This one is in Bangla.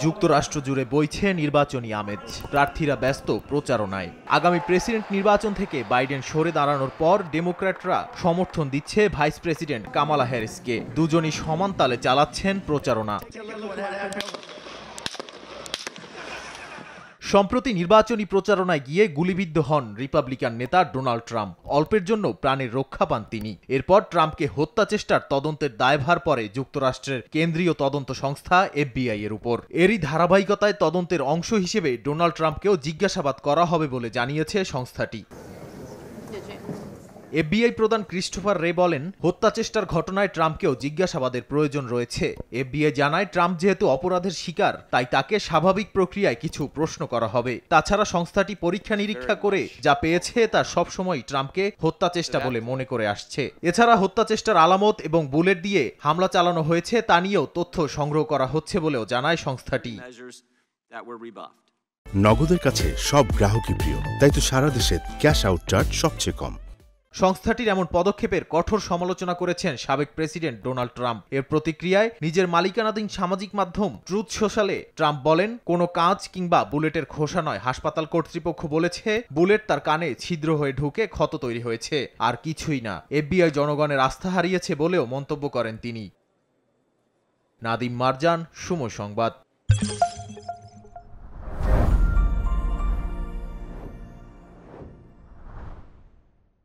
যুক্তরাষ্ট্র জুড়ে বইছে নির্বাচনী আমেজ, প্রার্থীরা ব্যস্ত প্রচারণায়। আগামী প্রেসিডেন্ট নির্বাচন থেকে বাইডেন সরে দাঁড়ানোর পর ডেমোক্র্যাটরা সমর্থন দিচ্ছে ভাইস প্রেসিডেন্ট কামালা হ্যারিসকে। দুজনই সমান তালে চালাচ্ছেন প্রচারণা। সম্প্রতি নির্বাচনী প্রচারণায় গিয়ে গুলিবিদ্ধ হন রিপাবলিকান নেতা ডোনাল্ড ট্রাম্প। অল্পের জন্য প্রাণের রক্ষা পান তিনি। এরপর ট্রাম্পকে হত্যা চেষ্টার তদন্তের দায়ভার পড়ে যুক্তরাষ্ট্রের কেন্দ্রীয় তদন্ত সংস্থা FBI এর উপর। এরই ধারাবাহিকতায় তদন্তের অংশ হিসেবে ডোনাল্ড ট্রাম্পকেও জিজ্ঞাসাবাদ করা হবে বলে জানিয়েছে সংস্থাটি। FBI প্রধান ক্রিস্টোফার রে বলেন, হত্যা চেষ্টার ঘটনায় ট্রাম্পকেও জিজ্ঞাসাবাদের প্রয়োজন রয়েছে। FBI জানায়, ট্রাম্প যেহেতু অপরাধের শিকার, তাই তাকে স্বাভাবিক প্রক্রিয়ায় কিছু প্রশ্ন করা হবে। তাছাড়া সংস্থাটি পরীক্ষা নিরীক্ষা করে যা পেয়েছে তা সবসময় ট্রাম্পকে হত্যা চেষ্টা বলে মনে করে আসছে। এছাড়া হত্যা চেষ্টার আলামত এবং বুলেট দিয়ে হামলা চালানো হয়েছে তা নিয়েও তথ্য সংগ্রহ করা হচ্ছে বলেও জানায় সংস্থাটি। নগদের কাছে সব গ্রাহকই প্রিয়, তাই তো সারা দেশে ক্যাশ আউট চার্জ সবচেয়ে কম। সংস্থাটির এমন পদক্ষেপের কঠোর সমালোচনা করেছেন সাবেক প্রেসিডেন্ট ডোনাল্ড ট্রাম্প। এর প্রতিক্রিয়ায় নিজের মালিকানাধীন সামাজিক মাধ্যম ট্রুথ সোশ্যালে ট্রাম্প বলেন, কোনো কাঁচ কিংবা বুলেটের খোসা নয়। হাসপাতাল কর্তৃপক্ষ বলেছে বুলেট তার কানে ছিদ্র হয়ে ঢুকে ক্ষত তৈরি হয়েছে, আর কিছুই না। FBI জনগণের আস্থা হারিয়েছে বলেও মন্তব্য করেন তিনি। নাদিম মারজান, সময় সংবাদ।